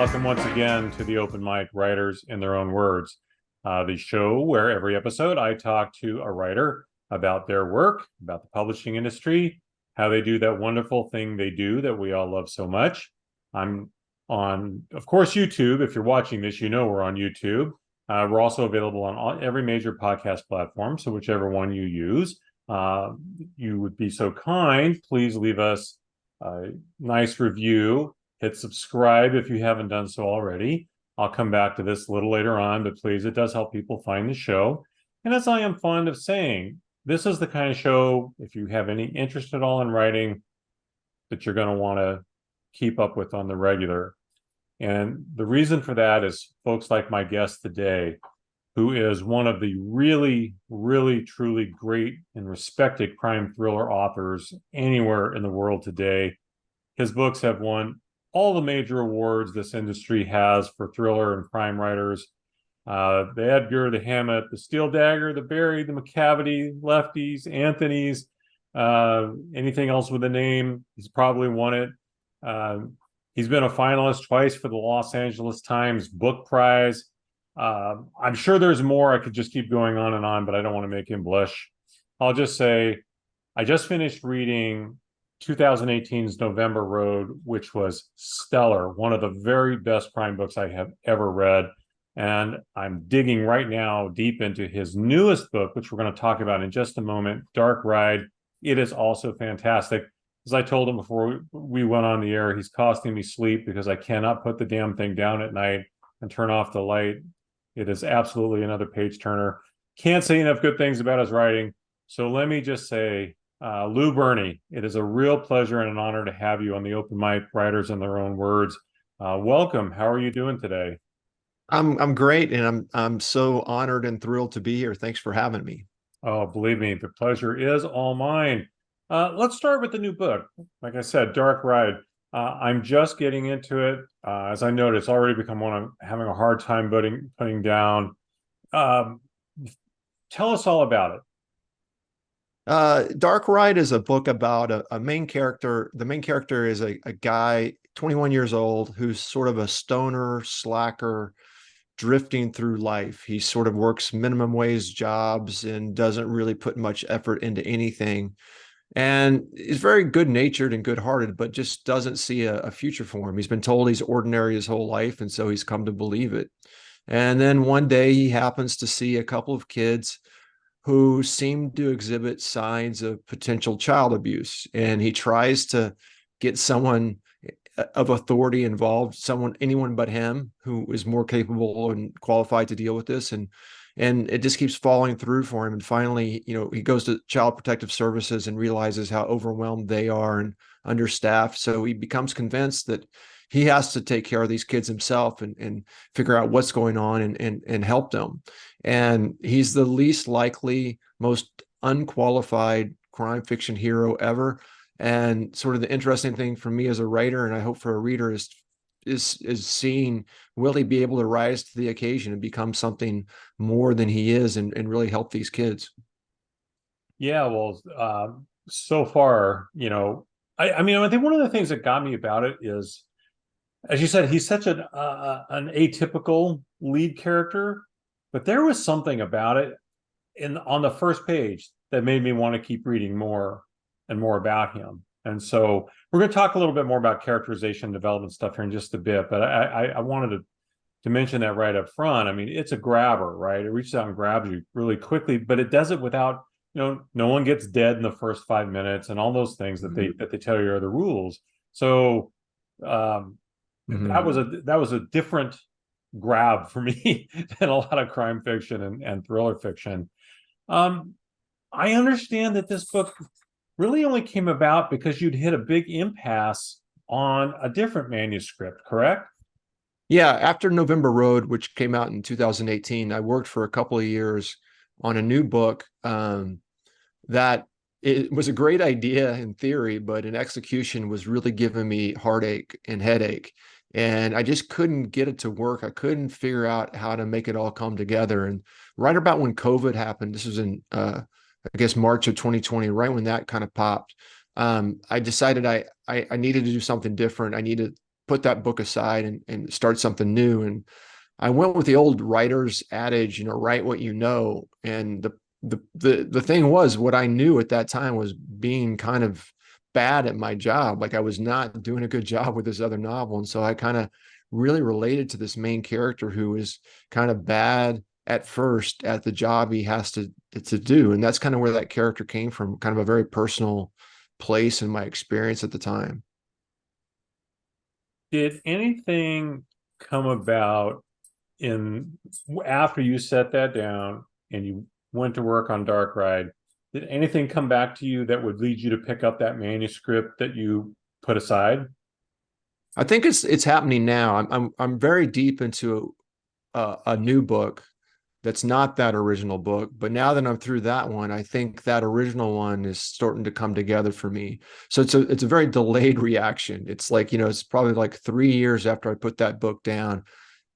welcome once again to the Open Mic Writers in Their Own Words, the show where every episode I talk to a writer about their work, about the publishing industry, how they do that wonderful thing they do that we all love so much. I'm on, of course, YouTube. If you're watching this, you know we're on YouTube. We're also available on every major podcast platform, so whichever one you use. You would be so kind, please leave us a nice review. Hit subscribe if you haven't done so already. I'll come back to this a little later on, but please, it does help people find the show. And as I am fond of saying, this is the kind of show, if you have any interest at all in writing, that you're going to want to keep up with on the regular. And the reason for that is folks like my guest today, who is one of the really, really, truly great and respected crime thriller authors anywhere in the world today. His books have won all the major awards this industry has for thriller and crime writers. The Edgar, the Hammett, the Steel Dagger, the Barry, the Macavity, Lefties, Anthony's, anything else with a name, he's probably won it. He's been a finalist twice for the Los Angeles Times Book Prize. I'm sure there's more. I could just keep going on and on, but I don't want to make him blush. I'll just say, I just finished reading 2018's November Road, which was stellar, one of the very best crime books I have ever read. And I'm digging right now deep into his newest book, which we're going to talk about in just a moment, Dark Ride. It is also fantastic. As I told him before we went on the air, he's costing me sleep because I cannot put the damn thing down at night and turn off the light. It is absolutely another page turner. Can't say enough good things about his writing. So let me just say, Lou Berney, it is a real pleasure and an honor to have you on the Open Mic Writers in Their Own Words. Welcome. How are you doing today? I'm great, and I'm so honored and thrilled to be here. Thanks for having me. Oh, believe me, the pleasure is all mine. Let's start with the new book. Like I said, Dark Ride. I'm just getting into it. As I noticed, it's already become one I'm having a hard time putting down. Um, Tell us all about it. Dark Ride is a book about a main character. The main character is a guy, 21 years old, who's sort of a stoner, slacker, drifting through life. He sort of works minimum wage jobs and doesn't really put much effort into anything. And is very good natured and good hearted, but just doesn't see a future for him. He's been told he's ordinary his whole life, and so he's come to believe it. And then one day he happens to see a couple of kids who seem to exhibit signs of potential child abuse. And he tries to get someone of authority involved, anyone but him, who is more capable and qualified to deal with this. And it just keeps falling through for him. And finally, he goes to Child Protective Services and realizes how overwhelmed they are and understaffed. So he becomes convinced that he has to take care of these kids himself and figure out what's going on and help them. And he's the least likely, most unqualified crime fiction hero ever. And sort of the interesting thing for me as a writer, and I hope for a reader, is seeing, will he be able to rise to the occasion and become something more than he is and really help these kids? Yeah, well, so far, I mean, I think one of the things that got me about it is, as you said, he's such an atypical lead character, but there was something about it on the first page that made me want to keep reading more and more about him. And so we're going to talk a little bit more about characterization and development stuff here in just a bit, but I wanted to mention that right up front. I mean, it's a grabber, right? It reaches out and grabs you really quickly, but it does it without, no one gets dead in the first 5 minutes and all those things that they tell you are the rules. So that was a different grab for me than a lot of crime fiction and thriller fiction. I understand that this book really only came about because you'd hit a big impasse on a different manuscript, correct? Yeah, after November Road, which came out in 2018, I worked for a couple of years on a new book that it was a great idea in theory, but in execution was really giving me heartache and headache. And I just couldn't get it to work. I couldn't figure out how to make it all come together. And right about when COVID happened, this was in, I guess, March of 2020, right when that kind of popped, I decided I needed to do something different. I needed to put that book aside and start something new. And I went with the old writer's adage, write what you know. And the thing was, what I knew at that time was being kind of bad at my job. Like I was not doing a good job with this other novel. And so I kind of really related to this main character who is kind of bad at first at the job he has to do. And that's kind of where that character came from, kind of a very personal place in my experience at the time. Did anything come about in after you set that down and you went to work on Dark Ride? Did anything come back to you that would lead you to pick up that manuscript that you put aside? I think it's happening now. I'm very deep into a new book that's not that original book. But now that I'm through that one, I think that original one is starting to come together for me. So it's a very delayed reaction. It's like, it's probably like 3 years after I put that book down,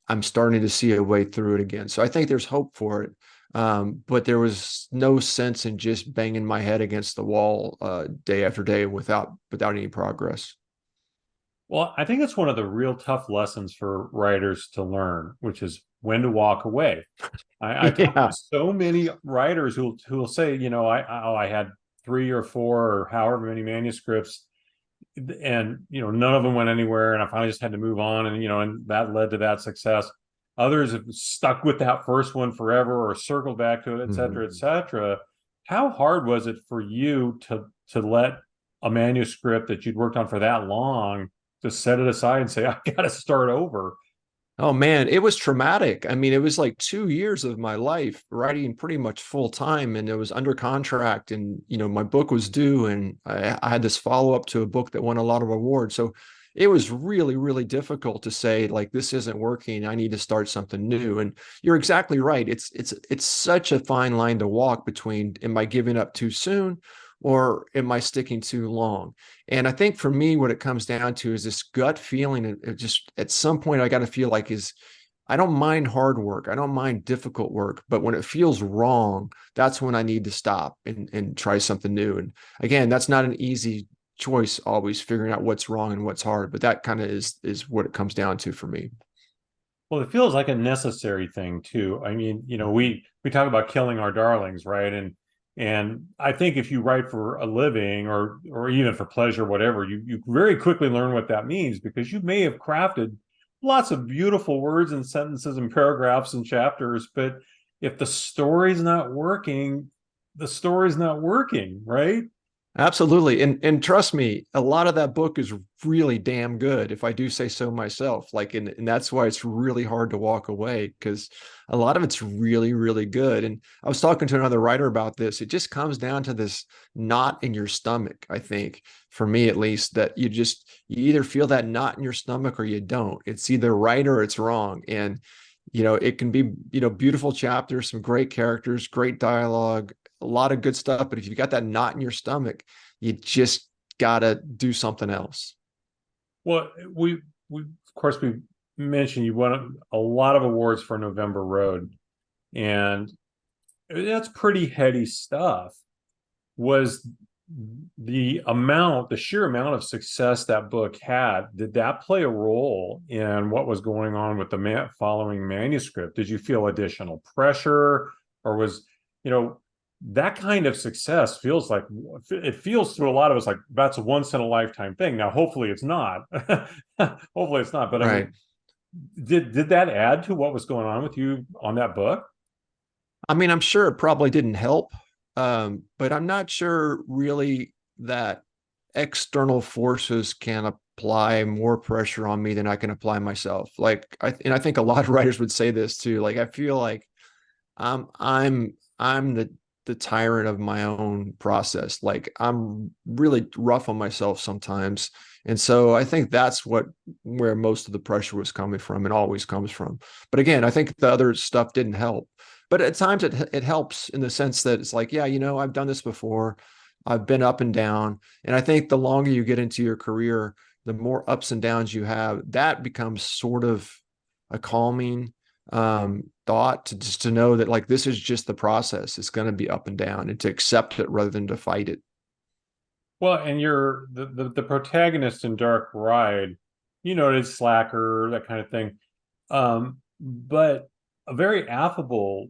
I'm starting to see a way through it again. So I think there's hope for it. But there was no sense in just banging my head against the wall day after day without any progress. Well, I think it's one of the real tough lessons for writers to learn, which is when to walk away. I talk to Yeah. so many writers who will say, I had 3 or 4 or however many manuscripts, and none of them went anywhere, and I finally just had to move on, and that led to that success. Others have stuck with that first one forever or circled back to it, et cetera, et Mhm. cetera. How hard was it for you to let a manuscript that you'd worked on for that long just set it aside and say, I got to start over? Oh man, it was traumatic. I mean, it was like 2 years of my life writing pretty much full time, and it was under contract, and my book was due, and I had this follow up to a book that won a lot of awards. So it was really, really difficult to say like this isn't working. I need to start something new. And you're exactly right. It's such a fine line to walk between am I giving up too soon or am I sticking too long? And I think for me, what it comes down to is this gut feeling. It just at some point, I got to feel like is I don't mind hard work. I don't mind difficult work, but when it feels wrong, that's when I need to stop and try something new. And again, that's not an easy choice, always figuring out what's wrong and what's hard, but that kind of is what it comes down to for me. Well, it feels like a necessary thing too. I mean, we talk about killing our darlings, right? And I think if you write for a living or even for pleasure, whatever, you very quickly learn what that means because you may have crafted lots of beautiful words and sentences and paragraphs and chapters, but if the story's not working, the story's not working, right? Absolutely. And trust me, a lot of that book is really damn good, if I do say so myself. Like, and that's why it's really hard to walk away because a lot of it's really, really good. And I was talking to another writer about this. It just comes down to this knot in your stomach, I think, for me at least, that you either feel that knot in your stomach or you don't. It's either right or it's wrong. And it can be, beautiful chapters, some great characters, great dialogue, a lot of good stuff. But if you've got that knot in your stomach, you just gotta do something else. Well, we of course we mentioned you won a lot of awards for November Road, and that's pretty heady stuff. Was the sheer amount of success that book had, did that play a role in what was going on with the following manuscript? Did you feel additional pressure, or was, you know, that kind of success feels like it feels to a lot of us like that's a once in a lifetime thing. Now, hopefully it's not. Hopefully it's not. But I Right. mean, did that add to what was going on with you on that book? I mean, I'm sure it probably didn't help, but I'm not sure really that external forces can apply more pressure on me than I can apply myself. And I think a lot of writers would say this too. Like, I feel like I'm the tyrant of my own process. Like, I'm really rough on myself sometimes, and so I think that's where most of the pressure was coming from and always comes from. But again, I think the other stuff didn't help. But at times it helps in the sense that it's like, yeah, I've done this before. I've been up and down. And I think the longer you get into your career, the more ups and downs you have, that becomes sort of a calming thought to just to know that like this is just the process. It's going to be up and down, and to accept it rather than to fight it. Well, and you're the protagonist in Dark Ride. you noted slacker, that kind of thing. But a very affable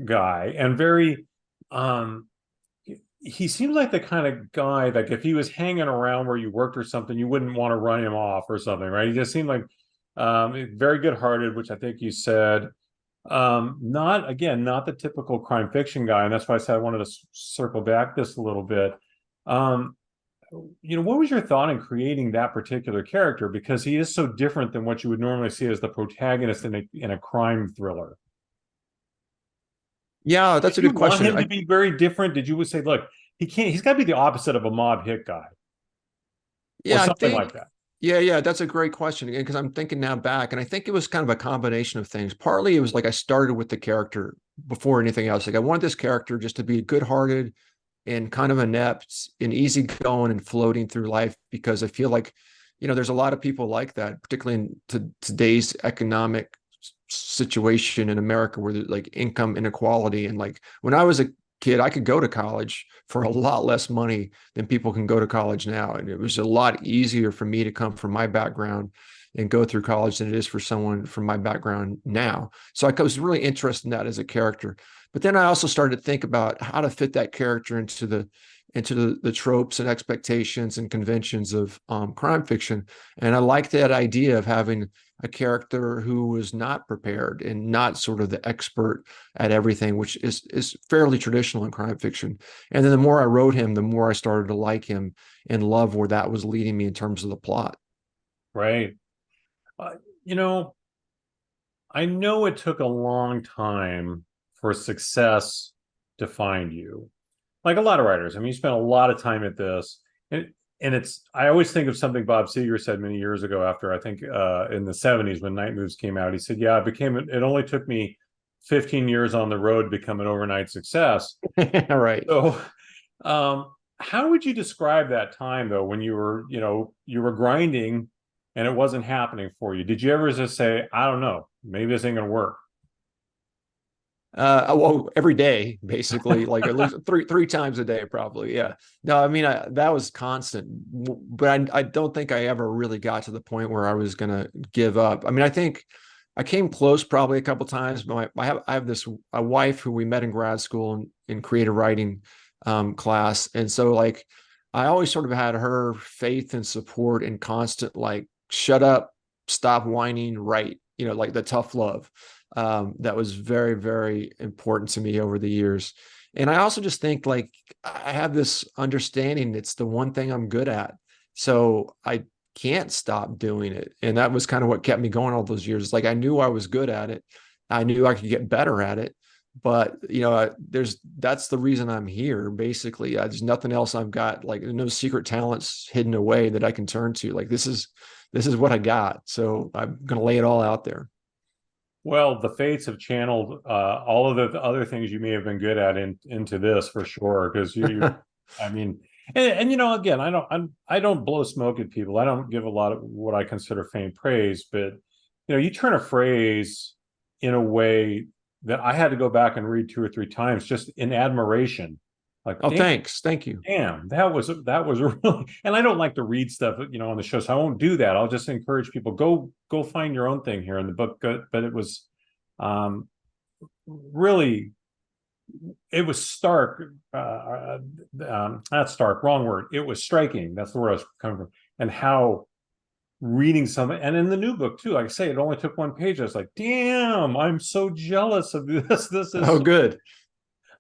guy and very he seems like the kind of guy that if he was hanging around where you worked or something, you wouldn't want to run him off or something, right? He just seemed like very good-hearted, which I think you said. Not again, not the typical crime fiction guy, and that's why I said I wanted to circle back this a little bit. Um, what was your thought in creating that particular character? Because he is so different than what you would normally see as the protagonist in a crime thriller. Yeah, that's Did a you good want question. him to be very different? Did you say, look, he's got to be the opposite of a mob hit guy or Yeah, I something think, like that? yeah, that's a great question again, because I'm thinking now back, and I think it was kind of a combination of things. Partly it was like I started with the character before anything else. Like I wanted this character just to be good-hearted and kind of inept and easygoing and floating through life, because I feel like, there's a lot of people like that, particularly in today's economic situation in America, where there's like income inequality. And like when I was a kid, I could go to college for a lot less money than people can go to college now. And it was a lot easier for me to come from my background and go through college than it is for someone from my background now. So I was really interested in that as a character. But then I also started to think about how to fit that character into the tropes and expectations and conventions of crime fiction. And I like that idea of having a character who was not prepared and not sort of the expert at everything, which is fairly traditional in crime fiction. And then the more I wrote him, the more I started to like him and love where that was leading me in terms of the plot. Right. Uh, you know, I know it took a long time for success to find you. Like a lot of writers. I mean, you spent a lot of time at this. And I always think of something Bob Seger said many years ago after I think in the 70s when Night Moves came out. He said, yeah, it only took me 15 years on the road to become an overnight success. Right. So how would you describe that time though when you were grinding and it wasn't happening for you? Did you ever just say, I don't know, maybe this ain't gonna work? Well, every day, basically, like at least three times a day, probably. Yeah. No, I mean, that was constant, but I don't think I ever really got to the point where I was gonna give up. I mean, I think I came close probably a couple times, but I have this a wife who we met in grad school in creative writing class, and so like I always sort of had her faith and support and constant like shut up, stop whining, right? Like the tough love. That was very, very important to me over the years. And I also just think like I have this understanding it's the one thing I'm good at. So I can't stop doing it. And that was kind of what kept me going all those years. Like I knew I was good at it. I knew I could get better at it. But that's the reason I'm here. Basically, there's nothing else I've got. Like there's no secret talents hidden away that I can turn to. Like this is what I got. So I'm gonna lay it all out there. Well, the fates have channeled all of the other things you may have been good at into this for sure. Because I mean, and again, I don't blow smoke at people. I don't give a lot of what I consider faint praise, but you turn a phrase in a way that I had to go back and read two or three times just in admiration. Like, Oh, thanks. Thank you. damn, that was really. And I don't like to read stuff, on the show, so I won't do that. I'll just encourage people go find your own thing here in the book. But it was, um, really, it was stark. Not stark, wrong word. It was striking. That's the word I was coming from. And how reading something, and in the new book too. Like I say, it only took one page. I was like, damn, I'm so jealous of this. This is Oh, good.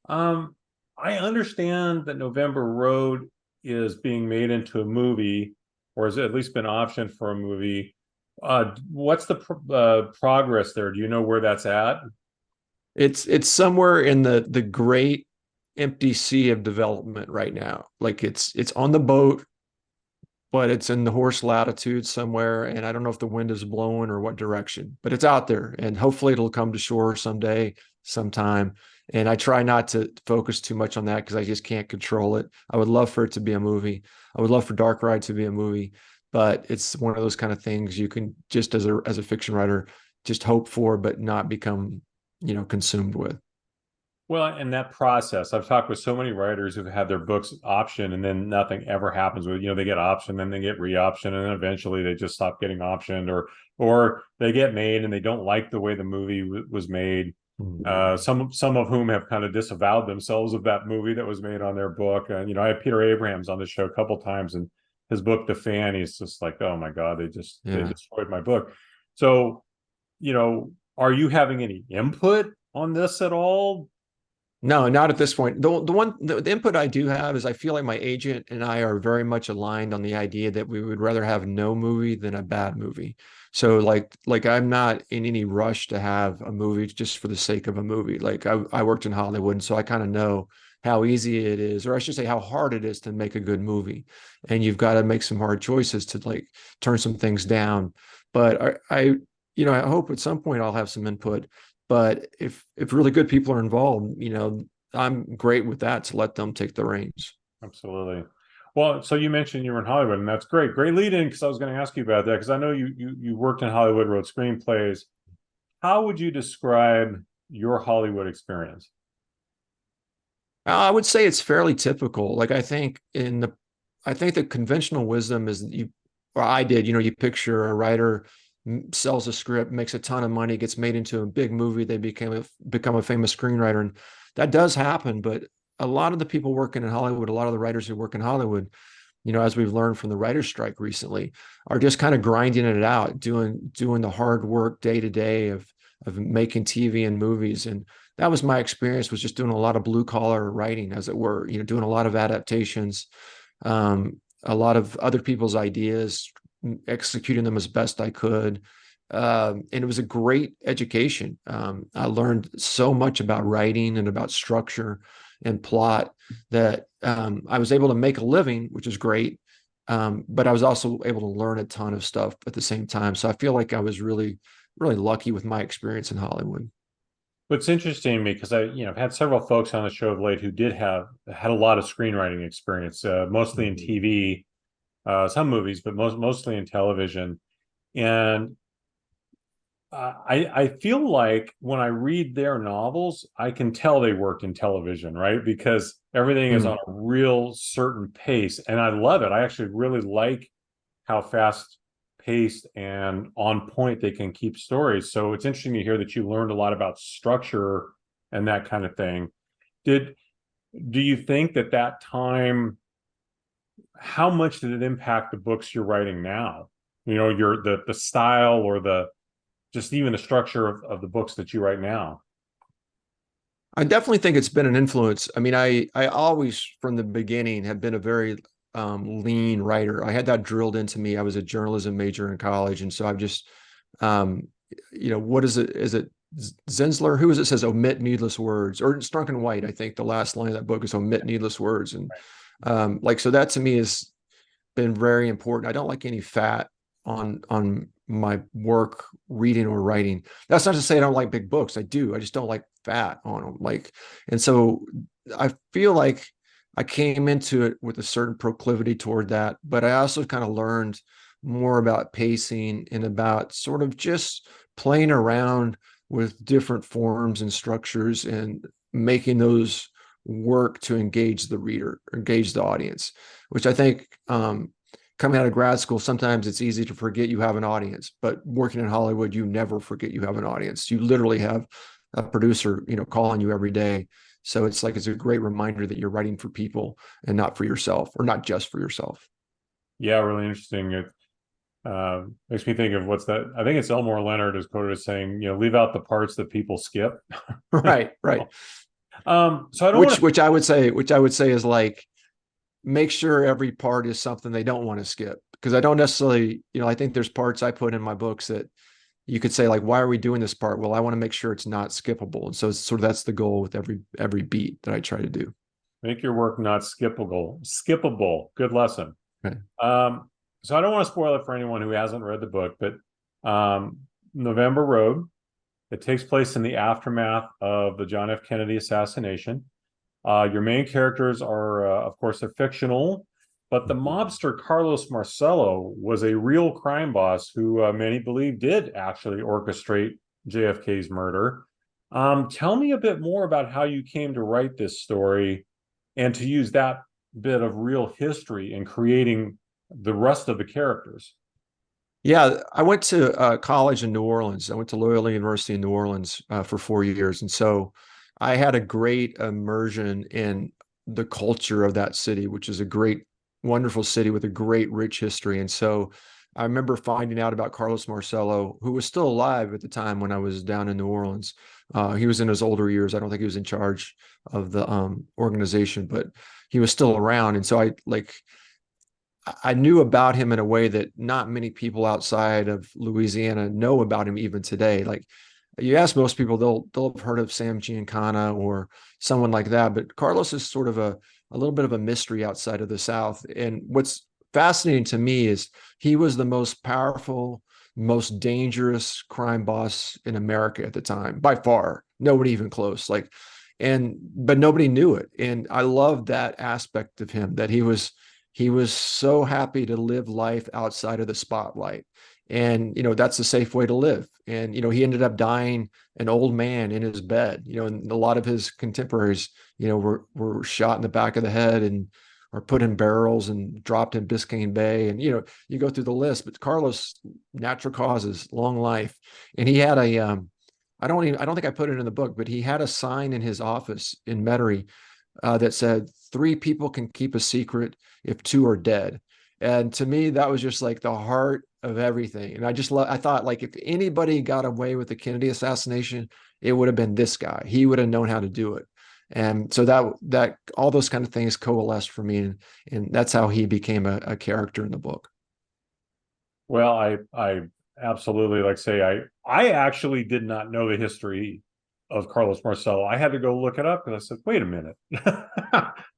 Um, I understand that November Road is being made into a movie, or has at least been optioned for a movie. What's the progress there? Do you know where that's at? It's somewhere in the great empty sea of development right now. Like it's on the boat, but it's in the horse latitude somewhere, and I don't know if the wind is blowing or what direction, but it's out there, and hopefully it'll come to shore someday, sometime. And I try not to focus too much on that because I just can't control it. I would love for it to be a movie. I would love for Dark Ride to be a movie, but it's one of those kind of things you can just as a fiction writer just hope for, but not become consumed with. Well, and that process, I've talked with so many writers who've had their books optioned and then nothing ever happens with, they get optioned, then they get re-optioned, and then eventually they just stop getting optioned, or they get made and they don't like the way the movie was made. Some of whom have kind of disavowed themselves of that movie that was made on their book. I had Peter Abrahams on the show a couple times, and his book, The Fan, he's just like, oh my God, they Yeah. destroyed my book. So, are you having any input on this at all? No, not at this point. The input I do have is I feel like my agent and I are very much aligned on the idea that we would rather have no movie than a bad movie. So like I'm not in any rush to have a movie just for the sake of a movie. Like I worked in Hollywood, and so I kind of know how easy it is, or I should say how hard it is to make a good movie. And you've got to make some hard choices to like turn some things down. But I hope at some point I'll have some input. But if really good people are involved, I'm great with that to let them take the reins. Absolutely. Well, so you mentioned you were in Hollywood, and that's great. Great lead in, because I was going to ask you about that, because I know you worked in Hollywood, wrote screenplays. How would you describe your Hollywood experience? I would say it's fairly typical. Like I think the conventional wisdom is that or I did, you picture a writer sells a script, makes a ton of money, gets made into a big movie, they become a famous screenwriter, and that does happen. But a lot of the people working in Hollywood, a lot of the writers who work in Hollywood, as we've learned from the writer's strike recently, are just kind of grinding it out, doing the hard work day to day of making TV and movies. And that was my experience, was just doing a lot of blue collar writing, as it were, doing a lot of adaptations, a lot of other people's ideas, executing them as best I could. And it was a great education. I learned so much about writing and about structure and plot that I was able to make a living, which is great. But I was also able to learn a ton of stuff at the same time. So I feel like I was really, really lucky with my experience in Hollywood. What's interesting to me, because I've had several folks on the show of late who had a lot of screenwriting experience, mostly in TV, some movies, but mostly in television. And I feel like when I read their novels, I can tell they worked in television, right? Because everything is on a real certain pace, and I love it. I actually really like how fast paced and on point they can keep stories. So it's interesting to hear that you learned a lot about structure and that kind of thing. Do you think that time, how much did it impact the books you're writing now? The style, or just even the structure of the books that you write now. I definitely think it's been an influence. I mean, I always from the beginning have been a very lean writer. I had that drilled into me. I was a journalism major in college, and so I've just, um, what is it? Is it Zensler? Who is it? Says omit needless words, or Strunk and White. I think the last line of that book is omit needless words, and so that to me has been very important. I don't like any fat on my work, reading or writing. That's not to say I don't like big books. I do. I just don't like fat on them. And so I feel like I came into it with a certain proclivity toward that, but I also kind of learned more about pacing and about sort of just playing around with different forms and structures and making those work to engage the reader, engage the audience, which I think coming out of grad school, sometimes it's easy to forget you have an audience, but working in Hollywood, you never forget you have an audience. You literally have a producer, calling you every day. So it's a great reminder that you're writing for people and not for yourself, or not just for yourself. Yeah, really interesting. It makes me think of what's that? I think it's Elmore Leonard is quoted as saying, leave out the parts that people skip. Right, right. So I don't want to. Which I would say is like, make sure every part is something they don't want to skip. Because I don't necessarily, I think there's parts I put in my books that you could say, like, why are we doing this part? Well, I want to make sure it's not skippable. And so it's sort of, that's the goal with every beat that I try to do. Make your work not skippable. Skippable. Good lesson. Okay. So I don't want to spoil it for anyone who hasn't read the book, but November Road, it takes place in the aftermath of the John F. Kennedy assassination. Your main characters are, of course, they're fictional, but the mobster Carlos Marcello was a real crime boss who many believe did actually orchestrate JFK's murder. Tell me a bit more about how you came to write this story and to use that bit of real history in creating the rest of the characters. Yeah, I went to college in New Orleans. I went to Loyola University in New Orleans for 4 years. And so I had a great immersion in the culture of that city, which is a great, wonderful city with a great, rich history. And so I remember finding out about Carlos Marcello, who was still alive at the time when I was down in New Orleans. He was in his older years. I don't think he was in charge of the organization, but he was still around. And so I knew about him in a way that not many people outside of Louisiana know about him even today. Like you ask most people, they'll have heard of Sam Giancana or someone like that, but Carlos is sort of a little bit of a mystery outside of the South. And what's fascinating to me is he was the most powerful, most dangerous crime boss in America at the time, by far. Nobody even close. But nobody knew it. And I love that aspect of him, that he was so happy to live life outside of the spotlight. And, that's a safe way to live. And, he ended up dying an old man in his bed, and a lot of his contemporaries, were shot in the back of the head and or put in barrels and dropped in Biscayne Bay. And, you go through the list, but Carlos, natural causes, long life. And he had I don't think I put it in the book, but he had a sign in his office in Metairie that said, "Three people can keep a secret if two are dead." And to me, that was just like the heart of everything. And I thought, like, if anybody got away with the Kennedy assassination, it would have been this guy. He would have known how to do it. And so that all those kind of things coalesced for me. And that's how he became a character in the book. Well, I absolutely like say I actually did not know the history of Carlos Marcello. I had to go look it up because I said, wait a minute.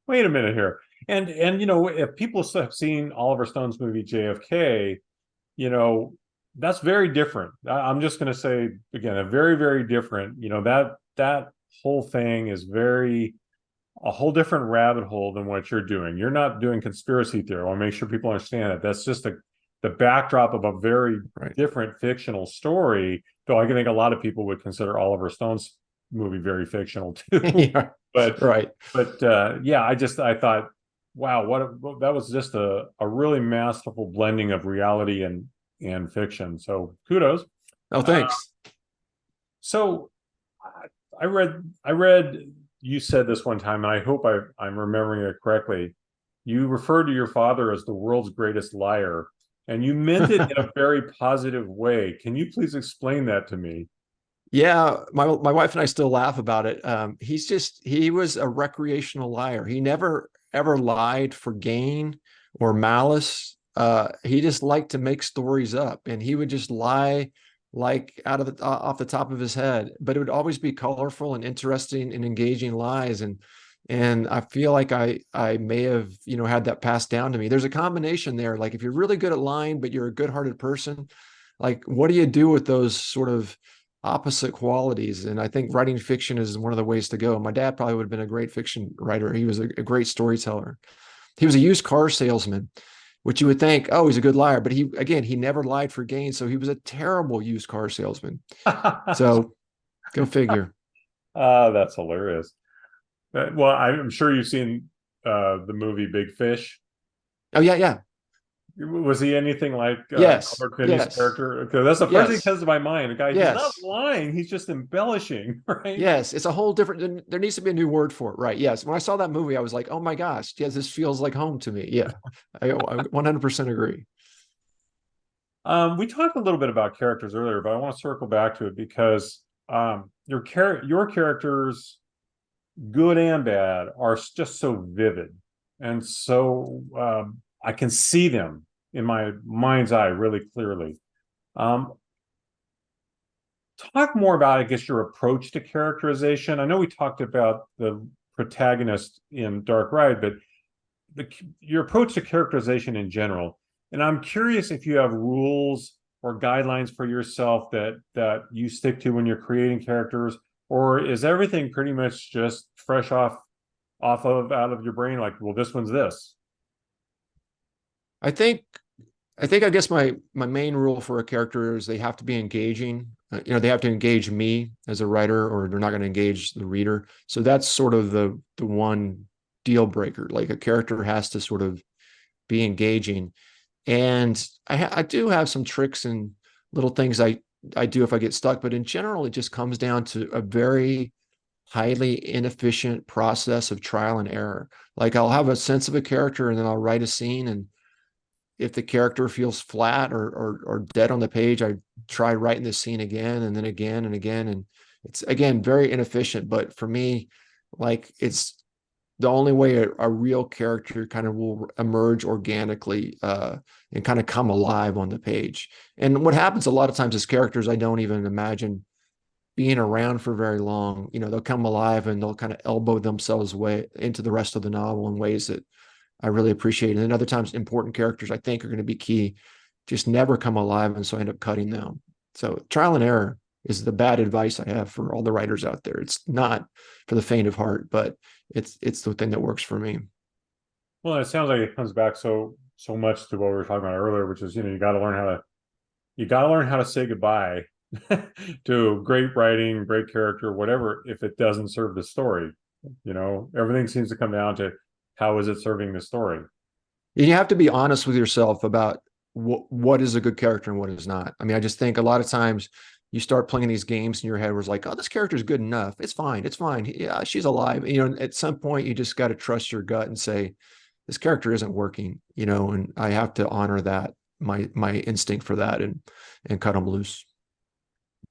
Wait a minute here. And if people have seen Oliver Stone's movie JFK, that's very different. I'm just going to say again, a very, very different. That whole thing is a whole different rabbit hole than what you're doing. You're not doing conspiracy theory. I want to make sure people understand that. That's just the backdrop of a very Right. different fictional story. Though I think a lot of people would consider Oliver Stone's movie very fictional too. Yeah. but Right. yeah, I thought, wow, that was just a really masterful blending of reality and fiction. So kudos. Oh, Uh, thanks. so I read you said this one time, and I hope I'm remembering it correctly. You referred to your father as the world's greatest liar, and you meant it in a very positive way. Can you please explain that to me? Yeah, my wife and I still laugh about it. He was a recreational liar. He never ever lied for gain or malice. He just liked to make stories up, and he would just lie like out of off the top of his head. But it would always be colorful and interesting and engaging lies. And I feel like I may have had that passed down to me. There's a combination there. Like if you're really good at lying, but you're a good-hearted person, like what do you do with those sort of opposite qualities? And I think writing fiction is one of the ways to go. My dad probably would have been a great fiction writer. He was a great storyteller. He was a used car salesman, which you would think, oh, he's a good liar. But he never lied for gain. So he was a terrible used car salesman. So go figure. That's hilarious. Well, I'm sure you've seen the movie Big Fish. Oh, yeah, yeah. Was he anything like Yes, Albert Finney's yes, character? Because that's the first thing that yes, comes to my mind. The guy, he's not yes. lying; he's just embellishing, right? Yes, it's a whole different. There needs to be a new word for it, right? Yes. When I saw that movie, I was like, "Oh my gosh, yes, this feels like home to me." Yeah, I 100% agree. We talked a little bit about characters earlier, but I want to circle back to it because your characters, good and bad, are just so vivid, and so I can see them in my mind's eye really clearly. Um, Talk more about, I guess, your approach to characterization. I know we talked about the protagonist in Dark Ride, but your approach to characterization in general. And I'm curious if you have rules or guidelines for yourself that you stick to when you're creating characters, or is everything pretty much just fresh off of out of your brain? Like, well, this one's this. I think I guess my main rule for a character is they have to be engaging. they have to engage me as a writer, or they're not going to engage the reader. So that's sort of the one deal breaker. Like a character has to sort of be engaging. And I do have some tricks and little things I do if I get stuck, but in general, it just comes down to a very highly inefficient process of trial and error. Like I'll have a sense of a character and then I'll write a scene, and if the character feels flat or dead on the page, I try writing the scene again and then again and again. And it's again very inefficient. But for me, like it's the only way a real character kind of will emerge organically and kind of come alive on the page. And what happens a lot of times is characters I don't even imagine being around for very long, they'll come alive and they'll kind of elbow themselves way into the rest of the novel in ways that I really appreciate. And then other times, important characters I think are going to be key just never come alive, and so I end up cutting them. So trial and error is the bad advice I have for all the writers out there. It's not for the faint of heart, but it's the thing that works for me. Well, it sounds like it comes back so much to what we were talking about earlier, which is you got to learn how to say goodbye to great writing, great character, whatever, if it doesn't serve the story. Everything seems to come down to how is it serving the story. You have to be honest with yourself about what is a good character and what is not. I mean, I just think a lot of times you start playing these games in your head where it's like, oh, this character is good enough. It's fine. It's fine. Yeah, she's alive. At some point you just got to trust your gut and say, this character isn't working, and I have to honor that, my instinct for that, and cut them loose.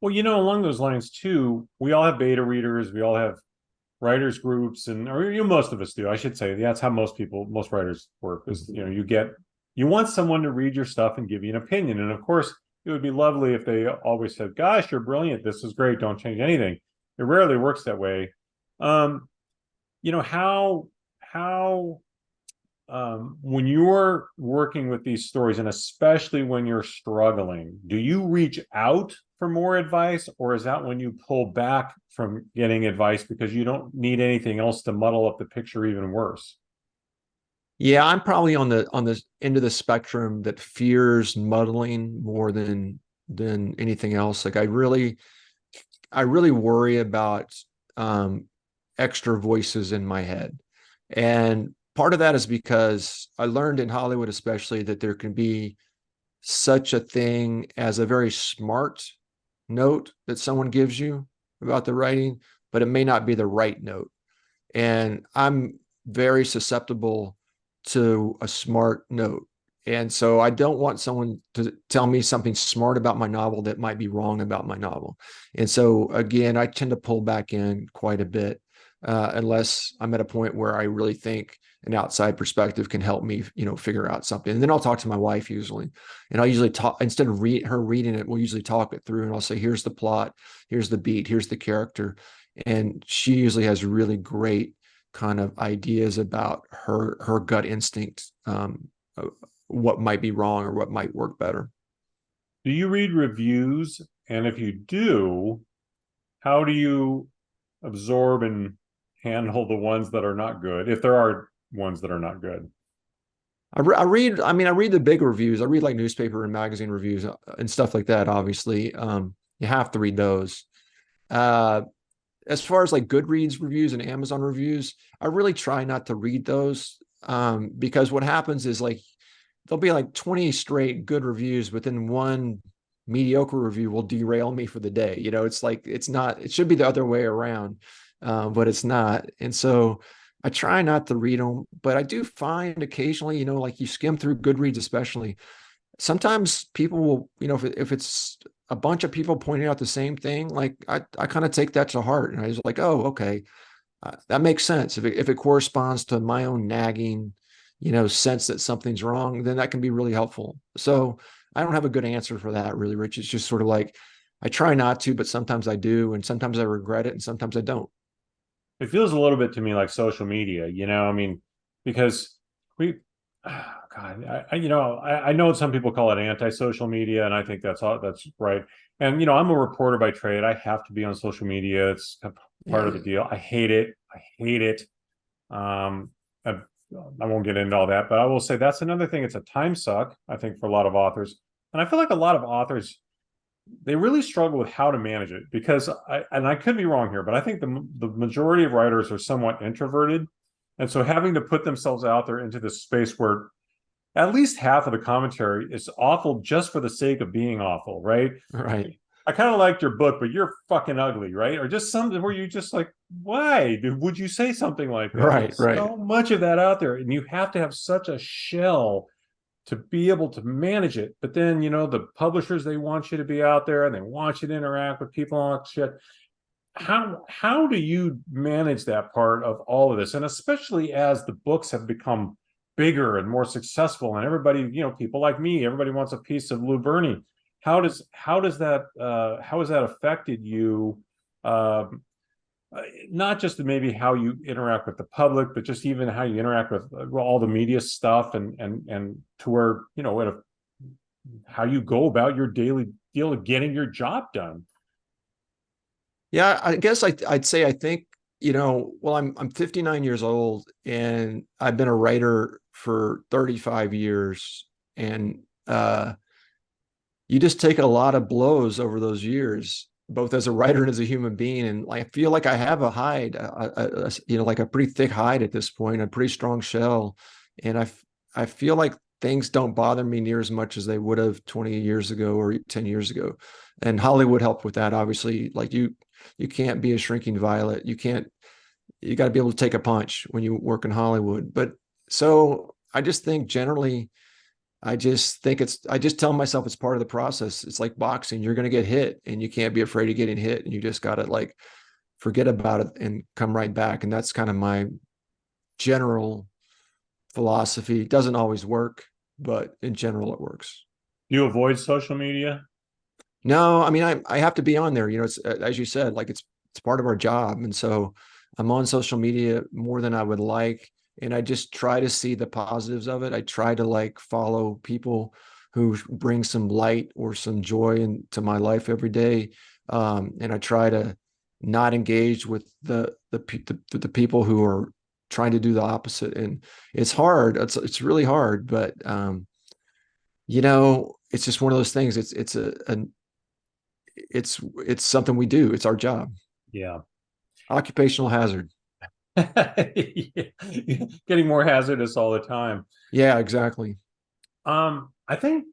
Well, along those lines too, we all have beta readers, we all have writers groups, most of us do, I should say. That's how most writers work. Is you want someone to read your stuff and give you an opinion. And of course, it would be lovely if they always said, "Gosh, you're brilliant. This is great. Don't change anything." It rarely works that way. How when you're working with these stories, and especially when you're struggling, do you reach out for more advice, or is that when you pull back from getting advice because you don't need anything else to muddle up the picture even worse? Yeah, I'm probably on the end of the spectrum that fears muddling more than anything else. Like I really worry about extra voices in my head. And part of that is because I learned in Hollywood, especially, that there can be such a thing as a very smart note that someone gives you about the writing, but it may not be the right note. And I'm very susceptible to a smart note. And so I don't want someone to tell me something smart about my novel that might be wrong about my novel. And so again, I tend to pull back in quite a bit, unless I'm at a point where I really think an outside perspective can help me, figure out something. And then I'll talk to my wife usually, and I'll usually talk, instead of her reading it, we'll usually talk it through, and I'll say, here's the plot, here's the beat, here's the character. And she usually has really great kind of ideas about her gut instinct, what might be wrong or what might work better. Do you read reviews? And if you do, how do you absorb and handle the ones that are not good, if there are ones that are not good? I read the big reviews. I read like newspaper and magazine reviews and stuff like that. Obviously, you have to read those. Uh, as far as like Goodreads reviews and Amazon reviews, I really try not to read those, because what happens is like there'll be like 20 straight good reviews, but then one mediocre review will derail me for the day. It's like it should be the other way around, but it's not. And so I try not to read them, but I do find occasionally, like you skim through Goodreads, especially, sometimes people will, if it's a bunch of people pointing out the same thing, like I kind of take that to heart, and I was like, oh, okay, that makes sense. If it corresponds to my own nagging, sense that something's wrong, then that can be really helpful. So I don't have a good answer for that, really, Rich. It's just sort of like I try not to, but sometimes I do, and sometimes I regret it, and sometimes I don't. It feels a little bit to me like social media, I mean, because we, God, I know some people call it anti-social media, and I think that's right. And I'm a reporter by trade. I have to be on social media. It's a part of the Yeah. deal. I hate it. I hate it. Um, I, I won't get into all that, but I will say that's another thing. It's a time suck, I think, for a lot of authors, and I feel like a lot of authors they really struggle with how to manage it, because I could be wrong here, but I think the majority of writers are somewhat introverted, and so having to put themselves out there into this space where at least half of the commentary is awful just for the sake of being awful, right? Right. I kind of liked your book, but you're fucking ugly, right? Or just something where you just like, why would you say something like that? Right. There's Right. so much of that out there, and you have to have such a shell to be able to manage it. But then, the publishers, they want you to be out there and they want you to interact with people and all that shit. How do you manage that part of all of this? And especially as the books have become bigger and more successful, and everybody, people like me, everybody wants a piece of Lou Berney. How has that affected you? Um, Not just maybe how you interact with the public, but just even how you interact with all the media stuff, and to where, how you go about your daily deal of getting your job done. Yeah, I guess I'd say I think, well, I'm 59 years old and I've been a writer for 35 years. And you just take a lot of blows over those years, both as a writer and as a human being. And I feel like I have a hide, like a pretty thick hide at this point, a pretty strong shell. And I feel like things don't bother me near as much as they would have 20 years ago or 10 years ago. And Hollywood helped with that, obviously. Like you can't be a shrinking violet. You got to be able to take a punch when you work in Hollywood. But so I just think generally, I just tell myself it's part of the process. It's like boxing. You're going to get hit and you can't be afraid of getting hit. And you just got to like forget about it and come right back. And that's kind of my general philosophy. It doesn't always work, but in general, it works. Do you avoid social media? No, I mean, I have to be on there. It's as you said, like it's part of our job, and so I'm on social media more than I would like, and I just try to see the positives of it. I try to like follow people who bring some light or some joy into my life every day, and I try to not engage with the people who are trying to do the opposite. And it's hard. It's really hard, but it's just one of those things. It's something we do. It's our job. Yeah. Occupational hazard. Getting more hazardous all the time. Yeah, exactly. I think,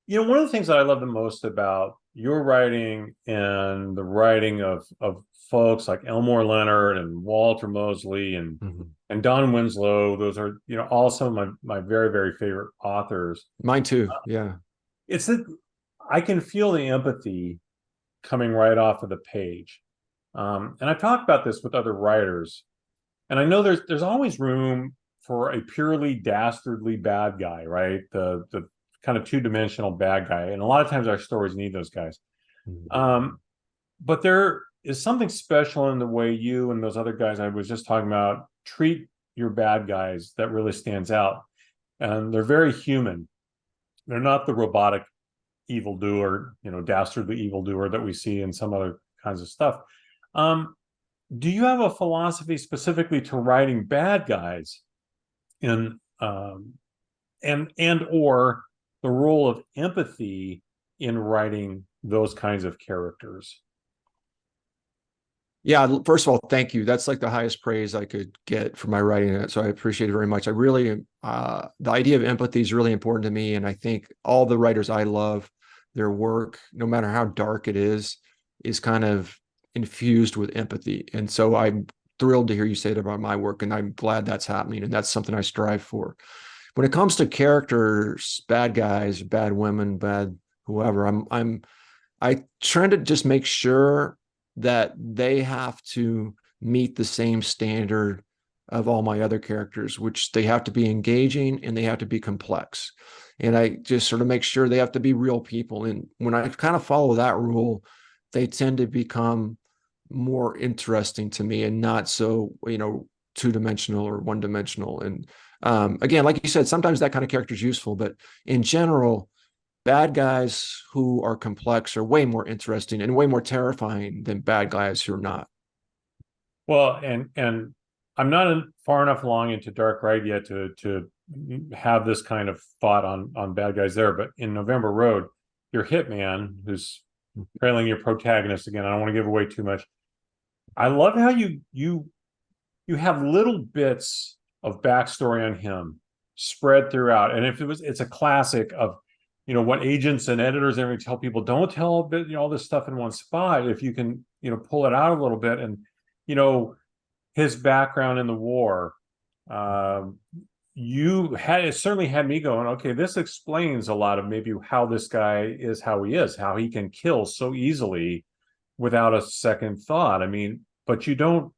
one of the things that I love the most about your writing and the writing of folks like Elmore Leonard and Walter Mosley and Mhm. and Don Winslow, those are, all some of my very, very favorite authors. Mine too. Yeah. It's that I can feel the empathy coming right off of the page. And I've talked about this with other writers, and I know there's always room for a purely dastardly bad guy, right? The kind of two-dimensional bad guy, and a lot of times our stories need those guys. Mhm. But there is something special in the way you and those other guys I was just talking about treat your bad guys that really stands out, and they're very human. They're not the robotic evildoer, dastardly evildoer that we see in some other kinds of stuff. Um, do you have a philosophy specifically to writing bad guys in and or the role of empathy in writing those kinds of characters? Yeah. First of all, thank you. That's like the highest praise I could get for my writing. So I appreciate it very much. I really, the idea of empathy is really important to me. And I think all the writers I love, their work, no matter how dark it is kind of infused with empathy. And so I'm thrilled to hear you say that about my work. And I'm glad that's happening. And that's something I strive for. When it comes to characters, bad guys, bad women, bad whoever, I try to just make sure that they have to meet the same standard of all my other characters, which they have to be engaging and they have to be complex. And I just sort of make sure they have to be real people. And when I kind of follow that rule, they tend to become more interesting to me and not so, two-dimensional or one-dimensional. And again, like you said, sometimes that kind of character is useful, but in general, bad guys who are complex are way more interesting and way more terrifying than bad guys who are not. Well, and I'm not far enough along into Dark Ride yet to have this kind of thought on bad guys there. But in November Road, your hitman, who's trailing your protagonist again. I don't want to give away too much. I love how you have little bits of backstory on him spread throughout. And if it's a classic of, what agents and editors and everything tell people, don't tell a bit, all this stuff in one spot. If you can, pull it out a little bit, and, his background in the war, it certainly had me going, okay, this explains a lot of maybe how this guy is, how he is, how he can kill so easily without a second thought. I mean, but you don't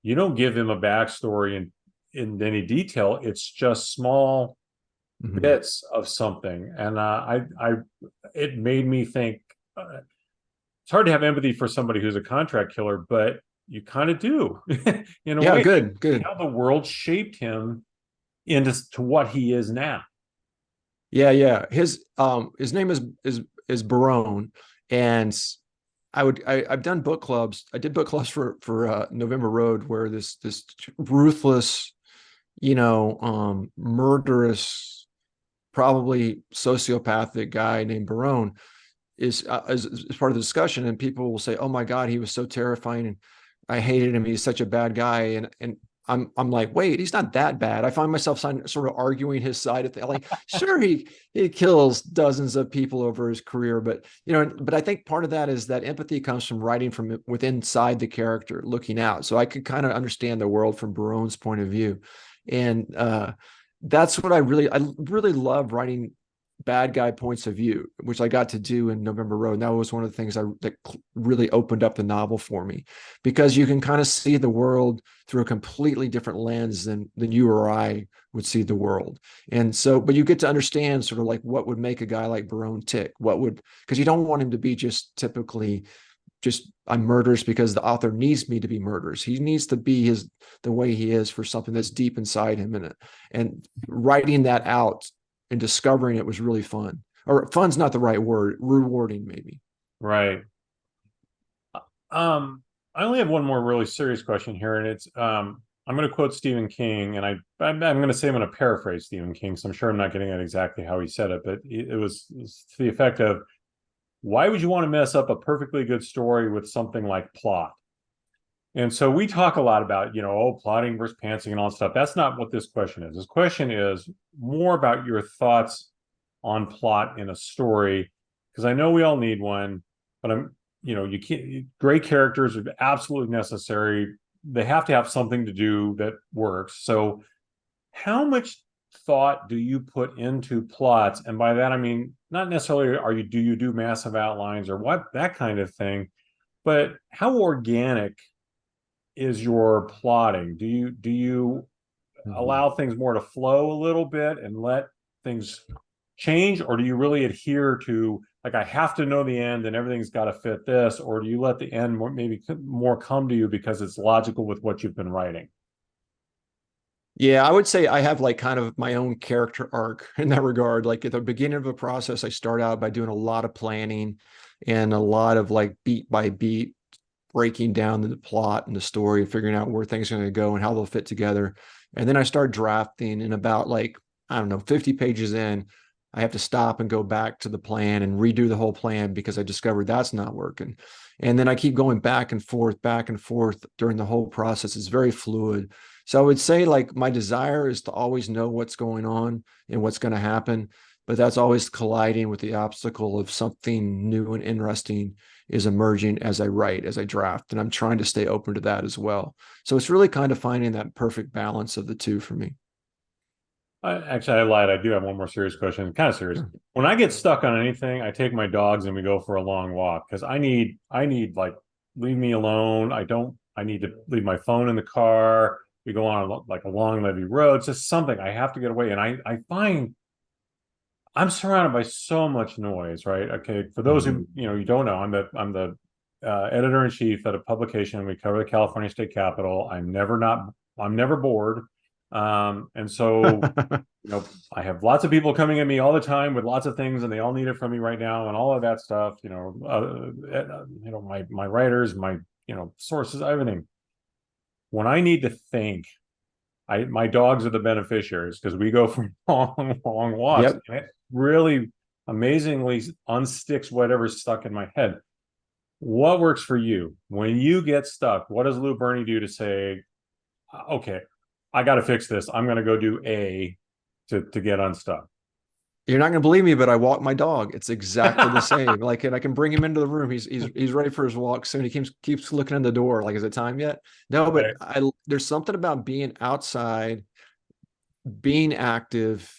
give him a backstory in any detail. It's just small bits of something, and it made me think. It's hard to have empathy for somebody who's a contract killer, but you kind of do in a way. Good. How the world shaped him into what he is now. Yeah. His name is Barone, and I've done book clubs. I did book clubs for November Road, where this ruthless, murderous, probably sociopathic guy named Barone is part of the discussion, and people will say, "Oh my God, he was so terrifying, and I hated him. He's such a bad guy." And I'm like, wait, he's not that bad. I find myself sort of arguing his side of things. Like, sure, he kills dozens of people over his career, but I think part of that is that empathy comes from writing from within inside the character, looking out. So I could kind of understand the world from Barone's point of view, and that's what I really love writing bad guy points of view, which I got to do in November Road. And that was one of the things that really opened up the novel for me, because you can kind of see the world through a completely different lens than you or I would see the world. And so, but you get to understand sort of like what would make a guy like Barone tick, because you don't want him to be just typically just I'm murderous because the author needs me to be murderous. He needs to be the way he is for something that's deep inside him. And writing that out and discovering it was really fun. Or fun's not the right word, rewarding maybe. Right. I only have one more really serious question here, and it's I'm going to quote Stephen King, and I'm going to say I'm going to paraphrase Stephen King, so I'm sure I'm not getting it exactly how he said it, but it was to the effect of, why would you want to mess up a perfectly good story with something like plot? And so we talk a lot about, plotting versus pantsing and all that stuff. That's not what this question is. This question is more about your thoughts on plot in a story, because I know we all need one, but you can't. Great characters are absolutely necessary. They have to have something to do that works. So how much thought do you put into plots? And by that, I mean, not necessarily do you do massive outlines or that kind of thing, but how organic is your plotting? Do you allow things more to flow a little bit and let things change, or do you really adhere to, like, I have to know the end and everything's got to fit this, or do you let the end maybe more come to you because it's logical with what you've been writing? Yeah, I would say I have like kind of my own character arc in that regard. Like at the beginning of a process, I start out by doing a lot of planning and a lot of like beat by beat breaking down the plot and the story, figuring out where things are going to go and how they'll fit together. And then I start drafting, and about like, I don't know, 50 pages in, I have to stop and go back to the plan and redo the whole plan because I discovered that's not working. And then I keep going back and forth during the whole process. It's very fluid. So I would say like my desire is to always know what's going on and what's going to happen, but that's always colliding with the obstacle of something new and interesting is emerging as I write, as I draft. And I'm trying to stay open to that as well. So it's really kind of finding that perfect balance of the two for me. Actually, I lied. I do have one more serious question. Kind of serious. Sure. When I get stuck on anything, I take my dogs and we go for a long walk, because I need like, leave me alone. I need to leave my phone in the car. We go on like a long levee road. It's just something I have to get away. And I find I'm surrounded by so much noise, right? Okay, for those who you don't know, I'm the editor in chief at a publication. We cover the California State Capitol. I'm never bored, and so I have lots of people coming at me all the time with lots of things, and they all need it from me right now, and all of that stuff. My writers, my sources, everything. When I need to think, my dogs are the beneficiaries, because we go for long walks. Yep. And it really amazingly unsticks whatever's stuck in my head. What works for you when you get stuck? What does Lou Berney do to say, okay, I got to fix this. I'm going to go do A to get unstuck. You're not gonna believe me, but I walk my dog. It's exactly the same. Like, and I can bring him into the room. He's ready for his walk soon. He keeps looking in the door. Like, is it time yet? No, but there's something about being outside, being active,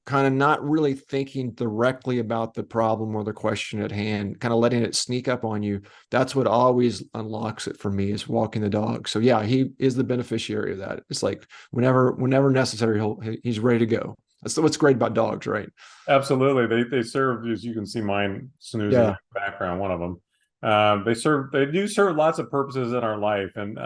kind of not really thinking directly about the problem or the question at hand, kind of letting it sneak up on you. That's what always unlocks it for me, is walking the dog. So yeah, he is the beneficiary of that. It's like whenever necessary, he's ready to go. That's what's great about dogs, right? Absolutely. They serve, as you can see mine snoozing in the background, one of them. They do serve lots of purposes in our life. And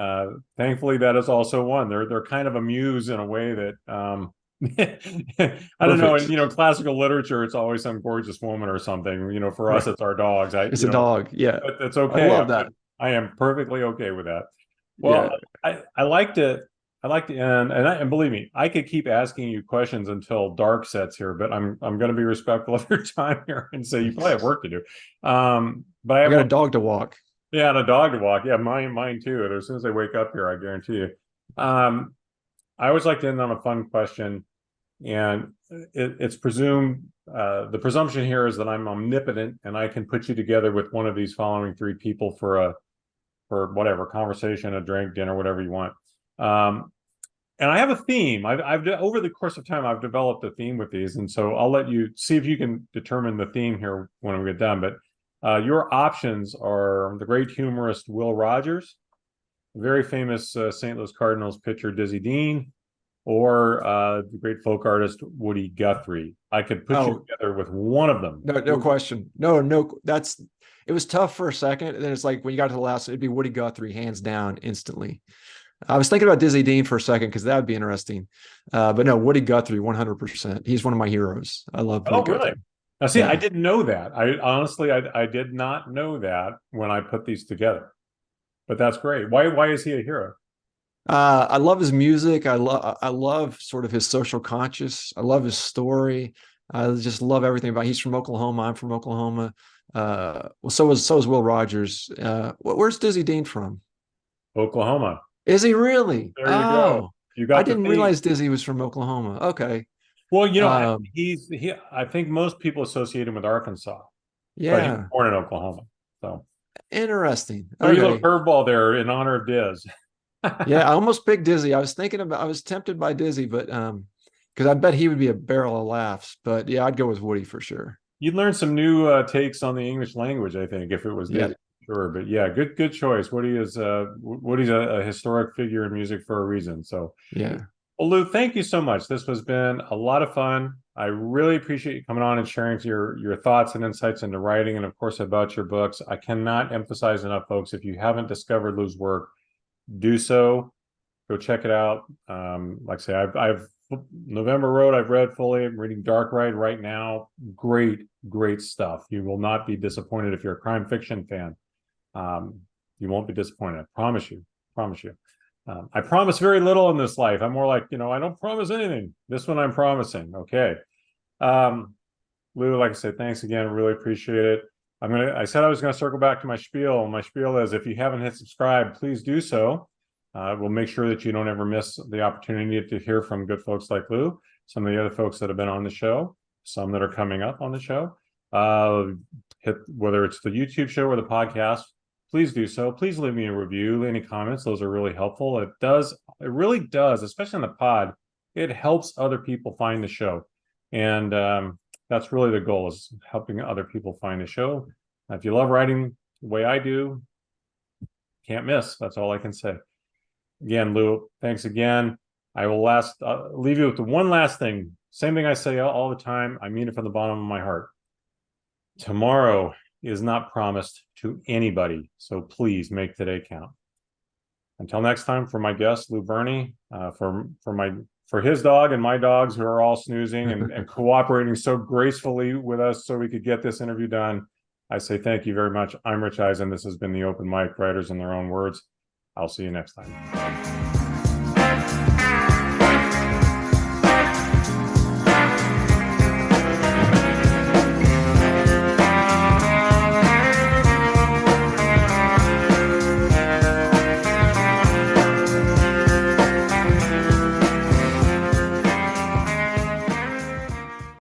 thankfully that is also one. They're kind of a muse in a way that I don't know. In classical literature, it's always some gorgeous woman or something. For us, it's our dogs. It's a dog. Yeah. That's okay. I love that. I am perfectly okay with that. Well, yeah. I like to end, and believe me, I could keep asking you questions until dark sets here, but I'm going to be respectful of your time here and say you probably have work to do. But I got a dog to walk. Yeah, and a dog to walk. Yeah, mine too. And as soon as they wake up here, I guarantee you. I always like to end on a fun question, and it's presumed the presumption here is that I'm omnipotent and I can put you together with one of these following three people for whatever conversation, a drink, dinner, whatever you want. And I have a theme. I've over the course of time, I've developed a theme with these, and so I'll let you see if you can determine the theme here when we get done. But your options are the great humorist Will Rogers, very famous St. Louis Cardinals pitcher Dizzy Dean, or the great folk artist Woody Guthrie. I could put you together with one of them. No question. No. It was tough for a second, and then it's like when you got to the last, it'd be Woody Guthrie, hands down, instantly. I was thinking about Dizzy Dean for a second because that would be interesting. But no, Woody Guthrie, 100%. He's one of my heroes. I love Woody Guthrie. Really? Now, see, I didn't know that. I honestly did not know that when I put these together. But that's great. Why is he a hero? I love his music. I love sort of his social conscious. I love his story. I just love everything about. He's from Oklahoma. I'm from Oklahoma. Well, so is Will Rogers. Where's Dizzy Dean from? Oklahoma. Is he really? There you go. You got. I didn't realize Dizzy was from Oklahoma. Okay. Well, I think most people associate him with Arkansas. Yeah. But he was born in Oklahoma. So interesting. So you little curveball there in honor of Diz. Yeah, I almost picked Dizzy. I was tempted by Dizzy, but because I bet he would be a barrel of laughs. But yeah, I'd go with Woody for sure. You'd learn some new takes on the English language, I think, if it was Dizzy. Sure, but yeah, good choice. Woody's a historic figure in music for a reason. So yeah. Well, Lou, thank you so much. This has been a lot of fun. I really appreciate you coming on and sharing your thoughts and insights into writing, and of course about your books. I cannot emphasize enough, folks. If you haven't discovered Lou's work, do so. Go check it out. Like I say, I've November Road. I've read fully. I'm reading Dark Ride right now. Great stuff. You will not be disappointed if you're a crime fiction fan. You won't be disappointed. I promise you. I promise very little in this life. I'm more like, I don't promise anything. This one I'm promising. Okay. Lou, like I said, thanks again. Really appreciate it. I said I was going to circle back to my spiel. My spiel is, if you haven't hit subscribe, please do so. We'll make sure that you don't ever miss the opportunity to hear from good folks like Lou, some of the other folks that have been on the show, some that are coming up on the show. Whether it's the YouTube show or the podcast, please do so. Please leave me a review, any comments. Those are really helpful. It really does, especially on the pod. It helps other people find the show. And that's really the goal, is helping other people find the show. If you love writing the way I do, can't miss. That's all I can say. Again, Lou, thanks again. I will leave you with the one last thing. Same thing I say all the time. I mean it from the bottom of my heart. Tomorrow is not promised to anybody, so please make today count. Until next time, for my guest, Lou Berney, for his dog and my dogs who are all snoozing and cooperating so gracefully with us so we could get this interview done, I say thank you very much. I'm Rich Eisen. This has been the Open Mic, Writers in Their Own Words. I'll see you next time.